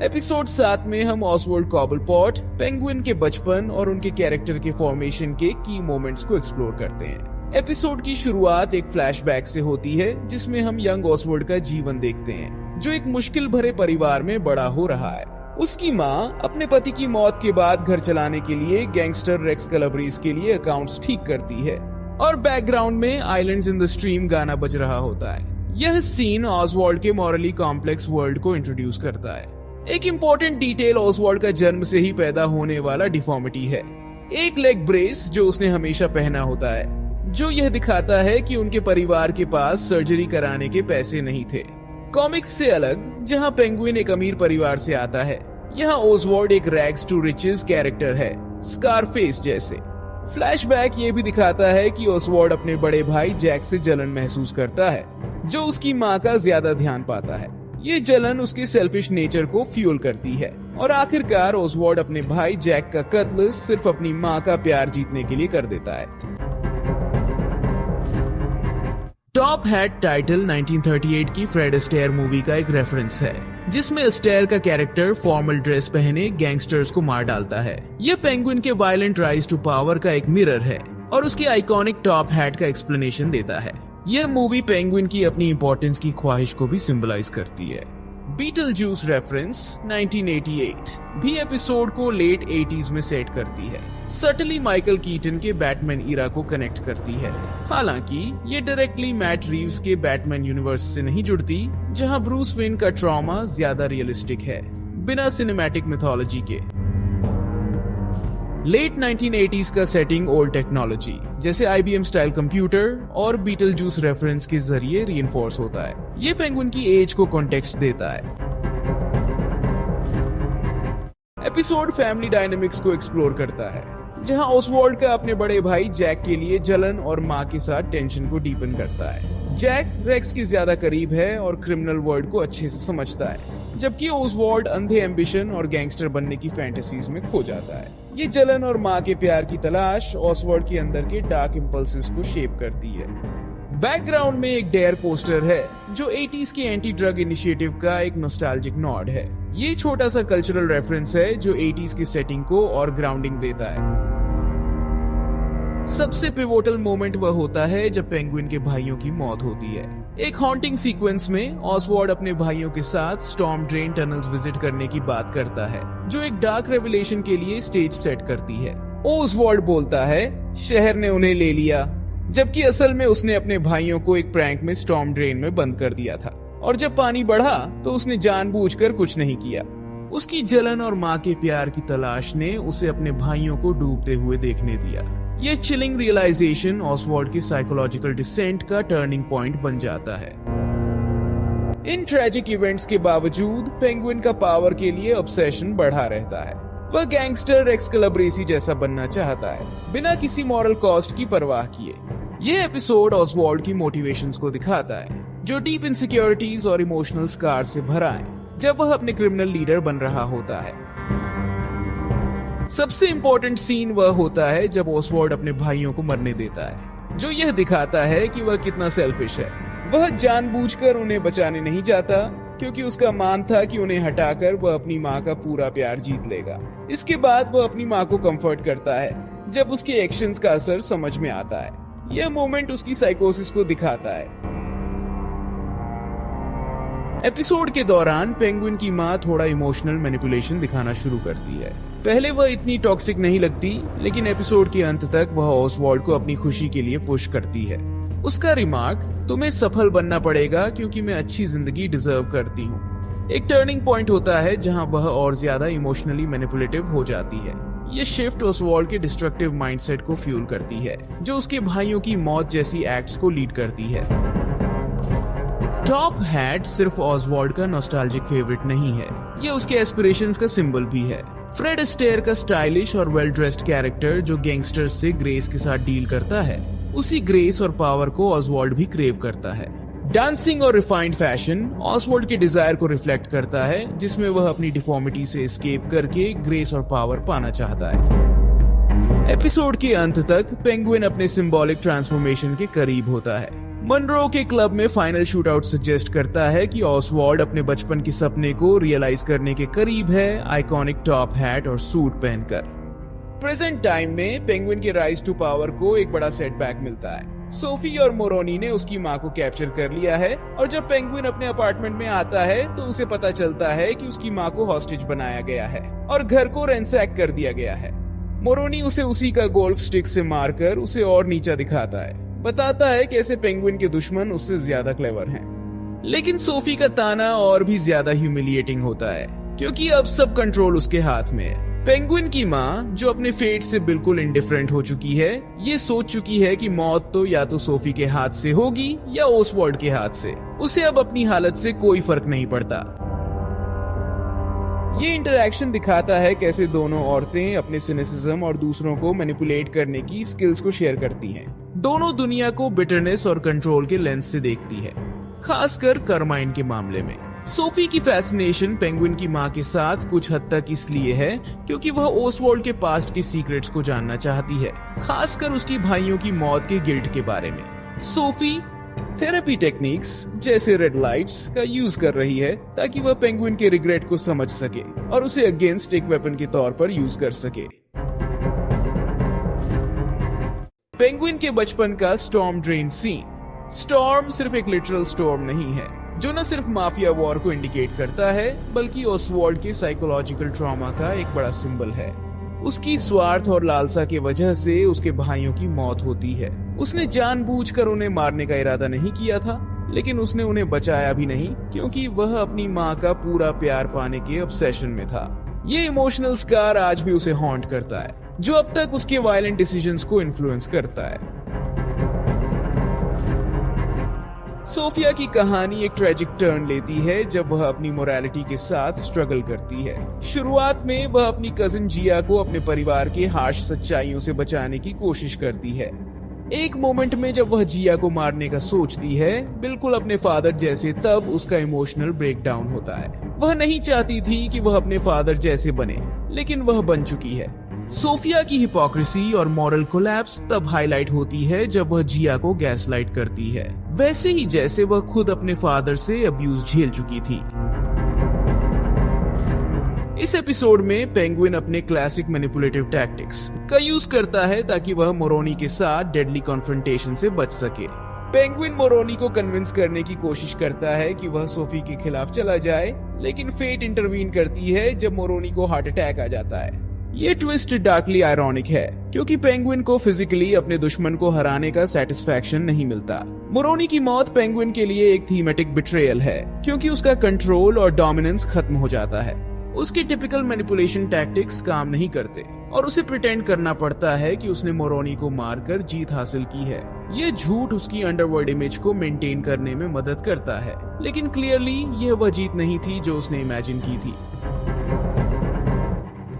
Episode 7 में हम Oswald कॉबलपॉट, penguin के बचपन और उनके कैरेक्टर के फॉर्मेशन के की मोमेंट्स को एक्सप्लोर करते हैं। एपिसोड की शुरुआत एक फ्लैशबैक से होती है जिसमें हम यंग ऑसवर्ल्ड का जीवन देखते हैं, जो एक मुश्किल भरे परिवार में बड़ा हो रहा है। उसकी माँ अपने पति की मौत के बाद घर चलाने के लिए गैंगस्टर रेक्स कैलाब्रीज के लिए अकाउंट्स ठीक करती है और बैकग्राउंड में आइलैंड्स इन द स्ट्रीम गाना बज रहा होता है। यह सीन ऑसवर्ल्ड के मॉरली कॉम्प्लेक्स वर्ल्ड को इंट्रोड्यूस करता है। एक इम्पोर्टेंट डिटेल ऑसवर्ल्ड का जन्म से ही पैदा होने वाला डिफॉर्मिटी है, एक लेग ब्रेस जो उसने हमेशा पहना होता है, जो यह दिखाता है कि उनके परिवार के पास सर्जरी कराने के पैसे नहीं थे। कॉमिक्स से अलग, जहां पेंगुइन एक अमीर परिवार से आता है, यहाँ ऑसवर्ल्ड एक रैग्स टू रिचेस कैरेक्टर है, स्कारफेस जैसे। फ्लैशबैक ये भी दिखाता है कि ऑसवर्ल्ड अपने बड़े भाई जैक से जलन महसूस करता है, जो उसकी माँ का ज्यादा ध्यान पाता है। ये जलन उसके सेल्फिश नेचर को फ्यूल करती है और आखिरकार ऑसवर्ल्ड अपने भाई जैक का कत्ल सिर्फ अपनी माँ का प्यार जीतने के लिए कर देता है। टॉप हैट टाइटल 1938 की फ्रेड एस्टेयर मूवी का एक रेफरेंस है, जिसमें एस्टेयर का कैरेक्टर फॉर्मल ड्रेस पहने गैंगस्टर्स को मार डालता है। यह पेंगुइन के वायलेंट राइज टू पावर का एक मिरर है और उसकी आइकॉनिक टॉप हैट का एक्सप्लेनेशन देता है। यह मूवी पेंगुइन की अपनी इंपॉर्टेंस की ख्वाहिश को भी सिंबलाइज करती है। बीटलजूस रेफरेंस 1988 भी एपिसोड को लेट 80s में सेट करती है, सटली माइकल कीटन के बैटमैन इरा को कनेक्ट करती है। हालांकि ये डायरेक्टली मैट रीव्स के बैटमैन यूनिवर्स से नहीं जुड़ती, जहां ब्रूस वेन का ट्रॉमा ज्यादा रियलिस्टिक है, बिना सिनेमैटिक मिथोलॉजी के। लेट 1980s का सेटिंग ओल्ड टेक्नोलॉजी जैसे IBM स्टाइल कंप्यूटर और बीटलजूस रेफरेंस के जरिए रीइंफोर्स होता है। ये पेंगुइन की एज को कॉन्टेक्स्ट देता है। एपिसोड फैमिली डायनामिक्स को एक्सप्लोर करता है, जहां ऑसवर्ल्ड का अपने बड़े भाई जैक के लिए जलन और माँ के साथ टेंशन को डीपन करता है। जैक रेक्स के ज्यादा करीब है और क्रिमिनल वर्ल्ड को अच्छे से समझता है, जबकि ऑसवर्ल्ड अंधे एम्बिशन और गैंगस्टर बनने की फैंटेसीज में खो जाता है। ये जलन और माँ के प्यार की तलाश ऑसवर्ल्ड के अंदर के डार्क इम्पल्सेस को शेप करती है। बैकग्राउंड में एक डेयर पोस्टर है, जो 80s के एंटी ड्रग इनिशिएटिव का एक नॉस्टैल्जिक नॉड है। ये छोटा सा कल्चरल रेफरेंस है जो 80s की सेटिंग को और ग्राउंडिंग देता है। सबसे पिवोटल मोमेंट वह होता है जब पेंगुइन के भाइयों की मौत होती है। एक हॉन्टिंग सीक्वेंस में ऑसवर्ल्ड अपने भाइयों के साथ स्टॉर्म ड्रेन टनल्स विजिट करने की बात करता है, जो एक डार्क रेवलेशन के लिए स्टेज सेट करती है। ऑसवर्ल्ड बोलता है, शहर ने उन्हें ले लिया, जबकि असल में उसने अपने भाइयों को एक प्रैंक में स्टॉर्म ड्रेन में बंद कर दिया था, और जब पानी बढ़ा तो उसने जानबूझकर कुछ नहीं किया। उसकी जलन और माँ के प्यार की तलाश ने उसे अपने भाइयों को डूबते हुए देखने दिया। ये चिलिंग रियलाइजेशन ऑसवर्ल्ड की साइकोलॉजिकल डिसेंट का टर्निंग पॉइंट बन जाता है। इन ट्रेजिक इवेंट्स के बावजूद पेंगुइन का पावर के लिए ऑब्सेशन बढ़ा रहता है। वह गैंगस्टर रेक्स कैलाब्रेसी जैसा बनना चाहता है, बिना किसी मॉरल कॉस्ट की परवाह किए। ये एपिसोड ऑसवर्ल्ड की मोटिवेशंस को दिखाता है, जो डीप इनसिक्योरिटीज और इमोशनल स्कार से भरा है, जब वह अपने क्रिमिनल लीडर बन रहा होता है। सबसे इम्पोर्टेंट सीन वह होता है जब ऑसवर्ल्ड अपने भाइयों को मरने देता है, जो यह दिखाता है कि वह कितना सेल्फिश है। वह जानबूझकर उन्हें बचाने नहीं जाता, क्योंकि उसका मान था कि उन्हें हटाकर वह अपनी माँ का पूरा प्यार जीत लेगा। इसके बाद वह अपनी माँ को कंफर्ट करता है, जब उसके एक्शंस का असर समझ में आता है। यह मोमेंट उसकी साइकोसिस को दिखाता है। एपिसोड के दौरान पेंगुइन की माँ थोड़ा इमोशनल मैनिपुलेशन दिखाना शुरू करती है। पहले वह इतनी टॉक्सिक नहीं लगती, लेकिन एपिसोड के अंत तक वह ऑसवर्ल्ड को अपनी खुशी के लिए पुश करती है। उसका रिमार्क, तुम्हें सफल बनना पड़ेगा क्योंकि मैं अच्छी जिंदगी डिजर्व करती हूँ, एक टर्निंग पॉइंट होता है जहाँ वह और ज्यादा इमोशनली मैनिपुलेटिव हो जाती है। ये शिफ्ट ऑसवर्ल्ड के डिस्ट्रक्टिव माइंडसेट को फ्यूल करती है, जो उसके भाइयों की मौत जैसी एक्ट्स को लीड करती है। टॉप हैट सिर्फ ऑसवर्ल्ड का नॉस्टैल्जिक फेवरेट नहीं है, ये उसके एस्पिरेशंस का सिंबल भी है। फ्रेड एस्टेयर का स्टाइलिश और वेल ड्रेस्ड कैरेक्टर जो गैंगस्टर्स से ग्रेस के साथ डील करता है, उसी ग्रेस और पावर को ऑसवर्ल्ड भी क्रेव करता है। डांसिंग और रिफाइंड फैशन ऑसवर्ल्ड के डिजायर को रिफ्लेक्ट करता है, जिसमें वह अपनी डिफॉर्मिटी से एस्केप करके ग्रेस और पावर पाना चाहता है। एपिसोड के अंत तक पेंगुइन अपने सिंबॉलिक ट्रांसफॉर्मेशन के करीब होता है। मनरो के क्लब में फाइनल शूटआउट सजेस्ट करता है कि ऑसवाल्ड अपने बचपन के सपने को रियलाइज करने के करीब है, आइकॉनिक टॉप हैट और सूट पहनकर। प्रेजेंट टाइम में पेंगुइन के राइज टू पावर को एक बड़ा सेटबैक मिलता है। सोफी और मोरोनी ने उसकी माँ को कैप्चर कर लिया है और जब पेंगुइन अपने अपार्टमेंट में आता है तो उसे पता चलता है कि उसकी माँ को हॉस्टेज बनाया गया है और घर को रैंसैक कर दिया गया है। मोरोनी उसे उसी का गोल्फ स्टिक से मारकर उसे और नीचा दिखाता है, बताता है कैसे पेंगुइन के दुश्मन उससे ज्यादा क्लेवर हैं। लेकिन सोफी का ताना और भी ज्यादा ह्यूमिलिएटिंग होता है क्योंकि अब सब कंट्रोल उसके हाथ में है। पेंगुइन की माँ, जो अपने फेट से बिल्कुल इंडिफरेंट हो चुकी है, ये सोच चुकी है कि मौत तो या तो सोफी के हाथ से होगी या ओसवाल्ड के हाथ से। उसे अब अपनी हालत से कोई फर्क नहीं पड़ता। ये इंटरैक्शन दिखाता है कैसे दोनों औरतें अपने सिनिसिज्म और दूसरों को मैनिपुलेट करने की स्किल्स को शेयर करती हैं। दोनों दुनिया को बिटरनेस और कंट्रोल के लेंस से देखती है, खासकर कार्माइन के मामले में। सोफी की फैसिनेशन पेंगुइन की माँ के साथ कुछ हद तक इसलिए है क्योंकि वह ओसवाल्ड के पास्ट के सीक्रेट्स को जानना चाहती है, खासकर उसकी भाइयों की मौत के गिल्ट के बारे में। सोफी थेरेपी टेक्निक्स जैसे रेड लाइट्स का यूज कर रही है ताकि वह पेंगुइन के रिग्रेट को समझ सके और उसे अगेंस्ट एक वेपन के तौर पर यूज कर सके। पेंगुइन के बचपन का स्टॉर्म ड्रेन सीन। स्टॉर्म सिर्फ एक लिटरल स्टॉर्म नहीं है जो न सिर्फ माफिया वॉर को इंडिकेट करता है बल्कि ओसवाल्ड के साइकोलॉजिकल ट्रॉमा का एक बड़ा सिंबल है। उसकी स्वार्थ और लालसा की वजह से उसके भाइयों की मौत होती है। उसने जानबूझकर उन्हें मारने का इरादा नहीं किया था, लेकिन उसने उन्हें बचाया भी नहीं क्योंकि वह अपनी माँ का पूरा प्यार पाने के ऑब्सेशन में था। ये इमोशनल स्कार आज भी उसे हॉन्ट करता है, जो अब तक उसके वायलेंट डिसीजंस को इन्फ्लुएंस करता है। सोफिया की कहानी एक ट्रेजिक टर्न लेती है जब वह अपनी मोरालिटी के साथ स्ट्रगल करती है। शुरुआत में वह अपनी कजिन जिया को अपने परिवार के हार्श सच्चाइयों से बचाने की कोशिश करती है। एक मोमेंट में जब वह जिया को मारने का सोचती है, बिल्कुल अपने फादर जैसे, तब उसका इमोशनल ब्रेकडाउन होता है। वह नहीं चाहती थी कि वह अपने फादर जैसे बने, लेकिन वह बन चुकी है। सोफिया की हिपोक्रेसी और मॉरल कोलैप्स तब हाईलाइट होती है जब वह जिया को गैसलाइट करती है, वैसे ही जैसे वह खुद अपने फादर से अब्यूज झेल चुकी थी। इस एपिसोड में पेंगुइन अपने क्लासिक मैनिपुलेटिव टैक्टिक्स का यूज करता है ताकि वह मोरोनी के साथ डेडली कॉन्फ्रंटेशन से बच सके। पेंगुइन मोरोनी को कन्विंस करने की कोशिश करता है कि वह सोफी के खिलाफ चला जाए, लेकिन फेट इंटरवीन करती है जब मोरोनी को हार्ट अटैक आ जाता है। ये ट्विस्ट डार्कली आयरॉनिक है क्योंकि पेंगुइन को फिजिकली अपने दुश्मन को हराने का सेटिस्फैक्शन नहीं मिलता। मोरोनी की मौत पेंगुइन के लिए एक थीमेटिक बिट्रेयल है क्योंकि उसका कंट्रोल और डोमिनेंस खत्म हो जाता है। उसके टिपिकल मैनिपुलेशन टैक्टिक्स काम नहीं करते और उसे प्रिटेंड करना पड़ता है कि उसने मोरोनी को मारकर जीत हासिल की है। ये झूठ उसकी अंडरवर्ल्ड इमेज को मेंटेन करने में मदद करता है, लेकिन क्लियरली यह वह जीत नहीं थी जो उसने इमेजिन की थी।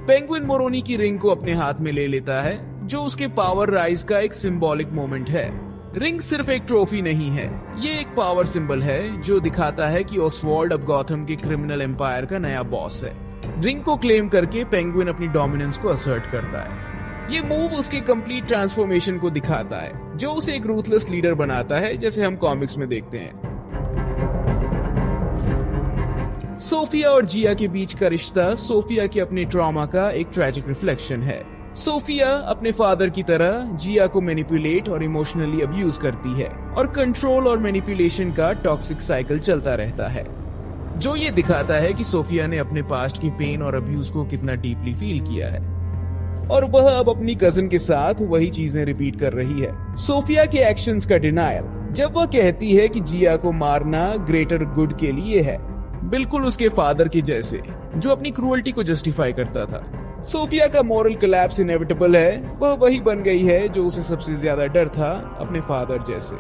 पेंगुइन मोरोनी की रिंग को अपने हाथ में ले लेता है, जो उसके पावर राइज का एक सिंबॉलिक मोमेंट है। रिंग सिर्फ एक ट्रॉफी नहीं है, ये एक पावर सिंबल है जो दिखाता है कि ओसवाल्ड अब गॉथम के क्रिमिनल एम्पायर का नया बॉस है। रिंग को क्लेम करके पेंगुइन अपनी डोमिनेंस को असर्ट करता है। ये मूव उसके कंप्लीट ट्रांसफॉर्मेशन को दिखाता है, जो उसे एक रूथलेस लीडर बनाता है, जैसे हम कॉमिक्स में देखते हैं। सोफिया और जिया के बीच का रिश्ता सोफिया के अपने ट्रॉमा का एक ट्रैजिक रिफ्लेक्शन है। सोफिया अपने फादर की तरह जिया को मैनिपुलेट और इमोशनली अब्यूज करती है और कंट्रोल और मैनिपुलेशन का टॉक्सिक साइकिल चलता रहता है, जो ये दिखाता है कि सोफिया ने अपने पास्ट की पेन और अब्यूज को कितना डीपली फील किया है और वह अब अपनी कजिन के साथ वही चीजें रिपीट कर रही है। सोफिया के एक्शंस का डिनायल, जब वह कहती है कि जिया को मारना ग्रेटर गुड के लिए है, बिल्कुल उसके फादर के जैसे, जो अपनी क्रूअल्टी को जस्टिफाई करता था। सोफिया का मॉरल कोलैप्स इनेविटेबल है, वह वही बन गई है जो उसे सबसे ज्यादा डर था, अपने फादर जैसे।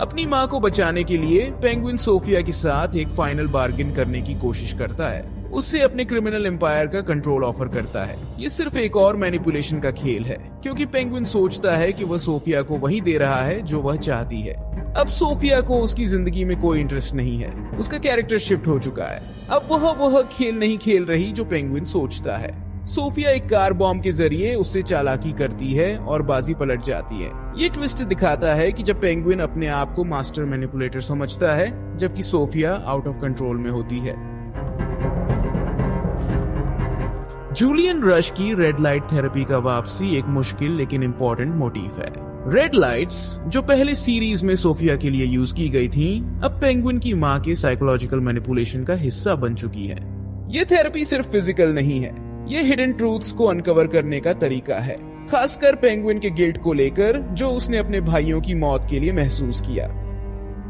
अपनी माँ को बचाने के लिए पेंगुइन सोफिया के साथ एक फाइनल बार्गेन करने की कोशिश करता है, उससे अपने क्रिमिनल एम्पायर का कंट्रोल ऑफर करता है। ये सिर्फ एक और मैनिपुलेशन का खेल है, क्योंकि पेंगुइन सोचता है कि वह सोफिया को वही दे रहा है जो वह चाहती है। अब सोफिया को उसकी जिंदगी में कोई इंटरेस्ट नहीं है, उसका कैरेक्टर शिफ्ट हो चुका है। अब वह खेल नहीं खेल रही जो पेंगुइन सोचता है। सोफिया एक कार बॉम्ब के जरिए उससे चालाकी करती है और बाजी पलट जाती है। ये ट्विस्ट दिखाता है कि जब पेंगुइन अपने आप को मास्टर मैनिपुलेटर समझता है, जबकि सोफिया आउट ऑफ कंट्रोल में होती है। जूलियन रश की रेड लाइट थेरेपी का वापसी एक मुश्किल लेकिन इम्पोर्टेंट मोटिव है। रेड लाइट्स, जो पहले सीरीज में सोफिया के लिए यूज की गई थीं, अब पेंगुइन की मां के साइकोलॉजिकल मैनिपुलेशन का हिस्सा बन चुकी है। ये थेरेपी सिर्फ फिजिकल नहीं है, ये हिडन ट्रूथ्स को अनकवर करने का तरीका है, खासकर पेंगुइन के गिल्ट को लेकर जो उसने अपने भाइयों की मौत के लिए महसूस किया,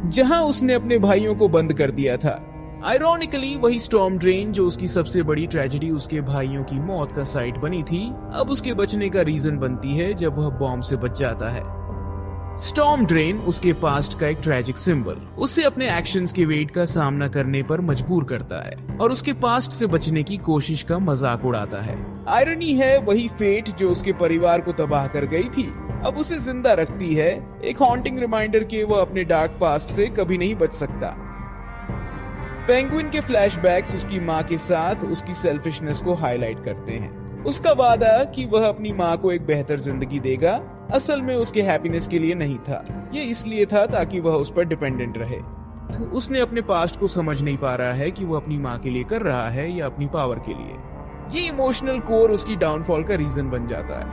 जहां उसने अपने भाइयों को बंद कर दिया था। आयरॉनिकली वही स्टॉर्म ड्रेन जो उसकी सबसे बड़ी ट्रेजेडी उसके भाइयों की मौत का साइट बनी थी, अब उसके बचने का रीजन बनती है जब वह बॉम्ब से बच जाता है। स्टॉर्म ड्रेन उसके पास्ट का एक ट्रैजिक सिंबल उसे अपने एक्शंस के वेट का सामना करने पर मजबूर करता है और उसके पास्ट से बचने की कोशिश का मजाक उड़ाता है। आयरनी है, वही फेट जो उसके परिवार को तबाह कर गई थी अब उसे जिंदा रखती है, एक हॉन्टिंग रिमाइंडर के वह अपने डार्क पास्ट से कभी नहीं बच सकता। पेंगुइन के फ्लैशबैक्स उसकी माँ के साथ उसकी सेल्फिशनेस को हाईलाइट करते हैं। उसका वादा कि वह अपनी माँ को एक बेहतर जिंदगी देगा असल में उसके हैप्पीनेस के लिए नहीं था, ये इसलिए था ताकि वह उस पर डिपेंडेंट रहे। उसने अपने पास्ट को समझ नहीं पा रहा है कि वह अपनी माँ के लिए कर रहा है या अपनी पावर के लिए। ये इमोशनल कोर उसकी डाउनफॉल का रीजन बन जाता है।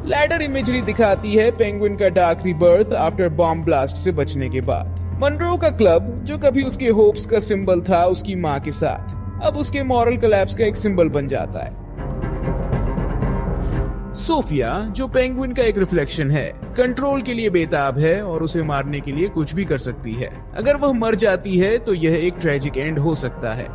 लैडर इमेजरी दिखाती है पेंगुइन का dark rebirth after bomb blast से बचने के बाद। मनरो का क्लब, जो कभी उसके होप्स का सिंबल था उसकी माँ के साथ, अब उसके मॉरल कोलैप्स का एक सिंबल बन जाता है। सोफिया, जो पेंगुइन का एक रिफ्लेक्शन है, कंट्रोल के लिए बेताब है और उसे मारने के लिए कुछ भी कर सकती है। अगर वह मर जाती है तो यह एक ट्रेजिक एंड हो सकता है।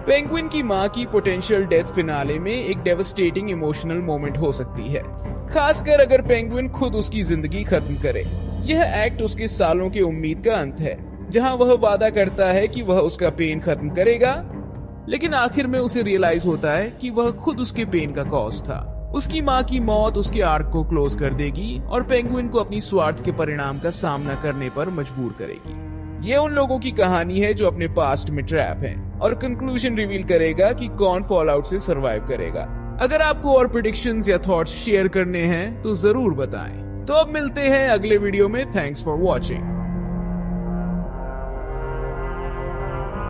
पेंगुइन की माँ की पोटेंशियल डेथ फिनाले में एक डेवस्टेटिंग इमोशनल मोमेंट हो सकती है, खासकर अगर पेंगुइन खुद उसकी जिंदगी खत्म करे। यह एक्ट उसके सालों की उम्मीद का अंत है, जहां वह वादा करता है कि वह उसका पेन खत्म करेगा, लेकिन आखिर में उसे रियलाइज होता है कि वह खुद उसके पेन का कॉज था। उसकी माँ की मौत उसके आर्क को क्लोज कर देगी और पेंगुइन को अपनी स्वार्थ के परिणाम का सामना करने पर मजबूर करेगी। ये उन लोगों की कहानी है जो अपने पास्ट में ट्रैप हैं और कंक्लूजन रिवील करेगा कि कौन फॉल आउट से सरवाइव करेगा। अगर आपको और प्रेडिक्शंस या थॉट्स शेयर करने हैं तो जरूर बताएं। तो अब मिलते हैं अगले वीडियो में। Thanks for watching.